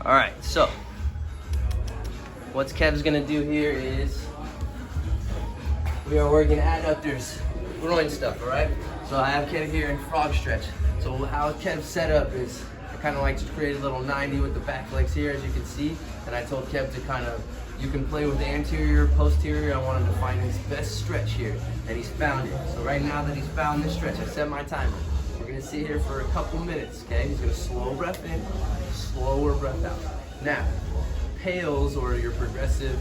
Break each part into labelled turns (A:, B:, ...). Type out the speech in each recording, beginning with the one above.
A: All right, so what Kev's gonna do here is we are working adductors, groin stuff, all right? So I have Kev here in frog stretch. So how Kev's set up is I kind of like to create a little 90 with the back legs here, as you can see. And I told Kev to kind of, you can play with the anterior, posterior. I want him to find his best stretch here, and he's found it. So right now that he's found this stretch, I set my timer. We're gonna sit here for a couple minutes, okay? He's gonna slow breath in, slower breath out. Now, Pails, or your progressive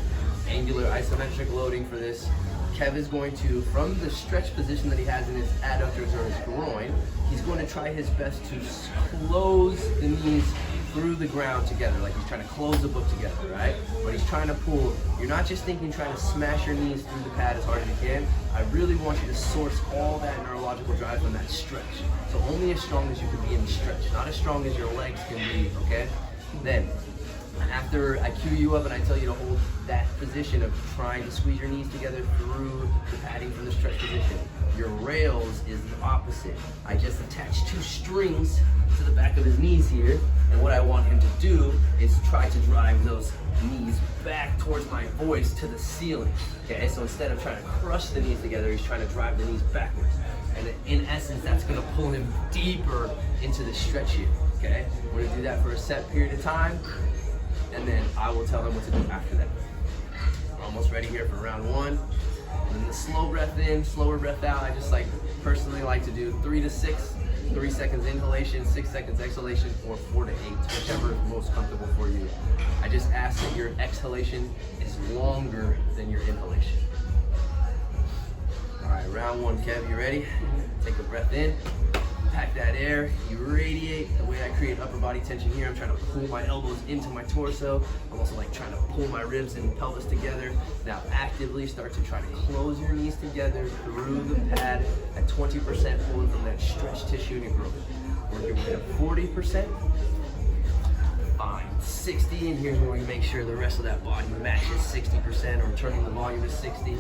A: angular isometric loading for this, Kev is going to, from the stretch position that he has in his adductors or his groin, he's going to try his best to close the knees through the ground together, like he's trying to close the book together, right? But he's trying to pull. You're not just thinking trying to smash your knees through the pad as hard as you can. I really want you to source all that neurological drive from that stretch. So only as strong as you can be in the stretch, not as strong as your legs can be, okay? Then, after I cue you up and I tell you to hold that position of trying to squeeze your knees together through the padding from the stretch position, your rails is the opposite. I just attach 2 strings to the back of his knees here, and what I want him to do is try to drive those knees back towards my voice to the ceiling. Okay, so instead of trying to crush the knees together, he's trying to drive the knees backwards. And in essence, that's gonna pull him deeper into the stretch here, okay? We're gonna do that for a set period of time, and then I will tell him what to do after that. We're almost ready here for round 1. And then the slow breath in, slower breath out. I just personally like to do 3 to 6, 3 seconds inhalation, 6 seconds exhalation, or 4 to 8, whichever is most comfortable for you. I just ask that your exhalation is longer than your inhalation. All right, round 1, Kev, you ready? Take a breath in. Pack that air, you radiate. The way I create upper body tension here, I'm trying to pull my elbows into my torso. I'm also trying to pull my ribs and pelvis together. Now actively start to try to close your knees together through the pad at 20% pulling from that stretch tissue in your groin. Work your way to 40%. Fine, 60, and here's where we make sure the rest of that body matches 60%, or turning the volume to 60.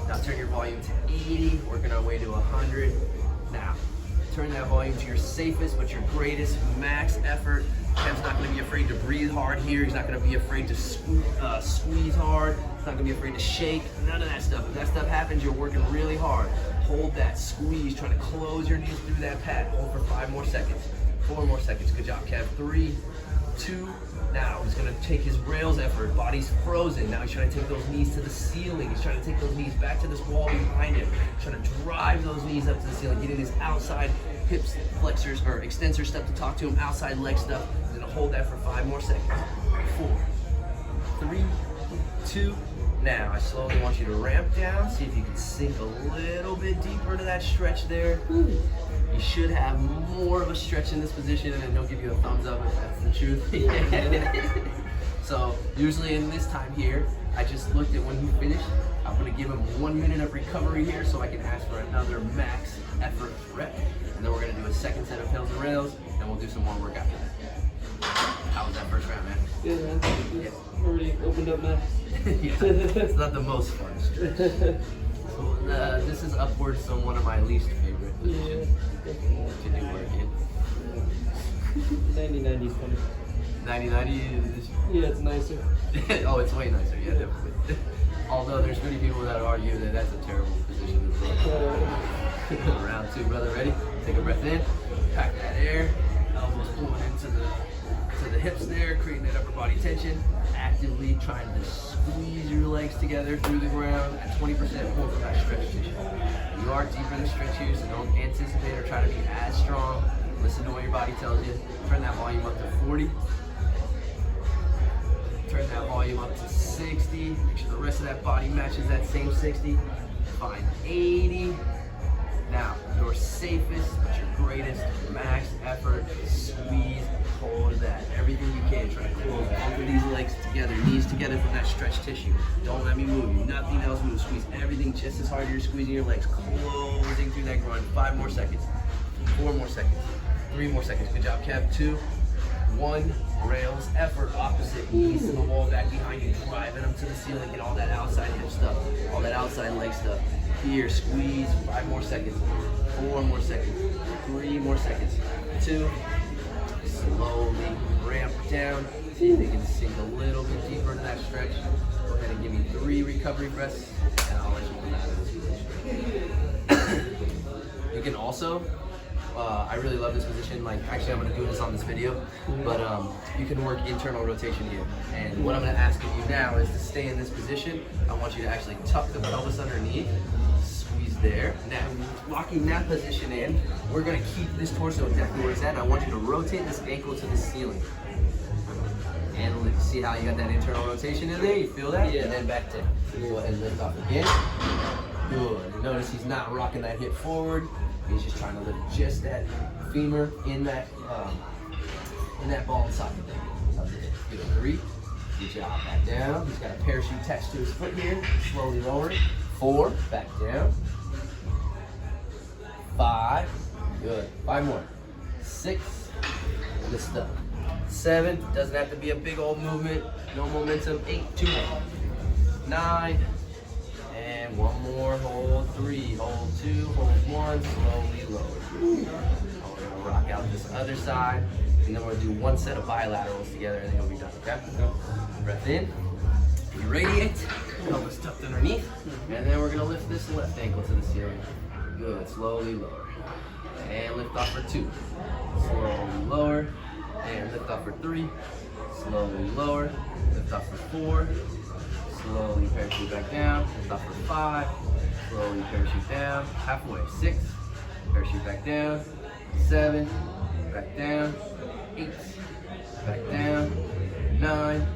A: Now turn your volume to 80, working our way to 100. Now, turn that volume to your safest but your greatest max effort. Kev's not going to be afraid to breathe hard here. He's not going to be afraid to squeeze hard. He's not going to be afraid to shake. None of that stuff. If that stuff happens, you're working really hard. Hold that squeeze, trying to close your knees through that pad. Hold for 5 more seconds. 4 more seconds. Good job, Kev. 3, 2, now he's going to take his rails effort. Body's frozen. Now he's trying to take those knees to the ceiling. He's trying to take those knees back to this wall behind him. He's trying to drive those knees up to the ceiling, getting his outside hips, flexors, or extensor step to talk to him, outside leg stuff. He's going to hold that for 5 more seconds. 4, 3, 2, now I slowly want you to ramp down. See if you can sink a little bit deeper into that stretch there. You should have more of a stretch in this position, and then he'll give you a thumbs up if that's the truth. So usually in this time here, I just looked at when he finished. I'm gonna give him 1 minute of recovery here so I can ask for another max effort rep. And then we're gonna do a second set of hills and rails, and we'll do some more work after that. How was that first round, man?
B: Good, man. Yeah. Already opened up now.
A: Yeah, it's not the most fun stretch. So, this is upwards from one of my least favorite positions to do work in.
B: 90-90 is funny.
A: 90-90 is...
B: Yeah, it's nicer.
A: Oh, it's way nicer, yeah, definitely. Although there's many people that argue that that's a terrible position to play. Round 2, brother, ready? Take a breath in, pack that air, elbows pulling into the hips there, creating that upper body tension. Actively trying to squeeze your legs together through the ground at 20% pull from that stretch tissue. You are deeper in the stretch here, so don't anticipate or try to be as strong. Listen to what your body tells you. Turn that volume up to 40. Turn that volume up to 60. Make sure the rest of that body matches that same 60. Find 80. Now, your safest, but your greatest max effort, squeeze, hold that. Everything you can, try to close both of these legs together, knees together from that stretch tissue. Don't let me move you, nothing else move. Squeeze everything just as hard as you're squeezing your legs, closing through that groin. 5 more seconds, 4 more seconds, 3 more seconds. Good job, Kev. 2, 1, rails, effort, opposite, knees to the wall, back behind you, driving them to the ceiling, get all that outside hip stuff, all that outside leg stuff. Here, squeeze, 5 more seconds, 4 more seconds, 3 more seconds, 2, slowly ramp down, See if they can sink a little bit deeper into that stretch. Go ahead and give me 3 recovery breaths, and I'll let you come out of this position. You can also, I really love this position. Like, actually, I'm going to do this on this video, but you can work internal rotation here. And what I'm going to ask of you now is to stay in this position. I want you to actually tuck the pelvis underneath, squeeze there. Now, locking that position in, we're going to keep this torso exactly where it's at. And I want you to rotate this ankle to the ceiling. And see how you got that internal rotation in there? You feel that?
B: Yeah.
A: And then back to go ahead and lift off again. Good. Notice he's not rocking that hip forward. He's just trying to lift just that femur in that ball and socket there. Good. 3. Good job. Back down. He's got a parachute attached to his foot here. Slowly lower it. 4. Back down. 5. Good. 5 more. 6. Good stuff. 7. Doesn't have to be a big old movement. No momentum. 8. 2 more. 9. And 1 more. Hold 3. Hold 2. Hold 1. Slowly lower. We're gonna rock out this other side, and then we're gonna do 1 set of bilaterals together, and then you'll be done. Okay? Breath in. You radiate. Pelvis tucked underneath, and then we're gonna lift this left ankle to the ceiling. Good. Slowly lower. And lift off for 2. Slowly lower. And lift off for 3. Slowly lower. Lift off for 4. Slowly parachute back down. Lift off for 5. Slowly parachute down. Halfway. 6. Parachute back down. 7. Back down. 8. Back down. 9.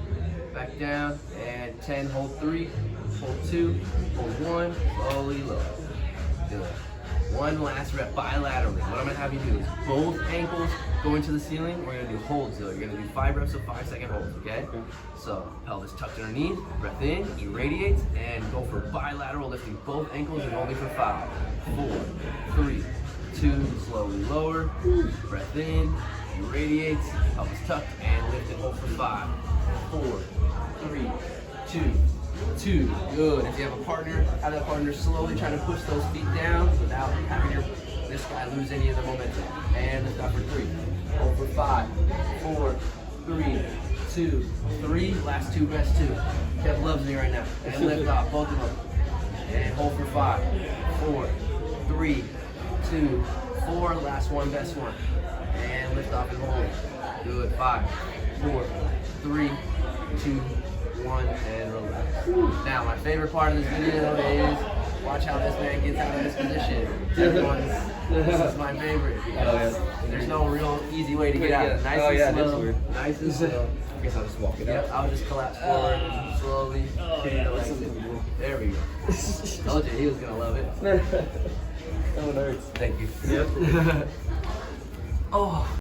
A: Back down. And 10. Hold 3. Hold 2. Hold 1. Slowly lower. Good. 1 last rep bilaterally. What I'm going to have you do is both ankles go into the ceiling. We're going to do holds though. You're going to do 5 reps of 5-second holds, okay? So pelvis tucked underneath, breath in, irradiate, and go for bilateral, lifting both ankles and holding for 5, 4, 3, 2, slowly lower, breath in, irradiate, pelvis tucked, and lift and hold for 5, 4, 3, 2, 2. Good. If you have a partner, have that partner slowly trying to push those feet down without having this guy lose any of the momentum. And lift up for 3. Hold for 5, 4, 3, 2, 3. Last 2, best 2. Kev loves me right now. And lift off, both of them. And hold for 5, 4, 3, 2, 4. Last 1, best 1. And lift off and hold. Good. 5, 4, 3, 2, 1, and relax. Now, my favorite part of this video is watch how this man gets out of this position. This is my favorite because there's no real easy way to get out. Nice and slow. Nice and slow.
B: I guess I'll just walk it out.
A: I'll just collapse forward slowly. There we go. Told you he was gonna love it.
B: That one hurts.
A: Thank you.
B: Yep.
A: Oh.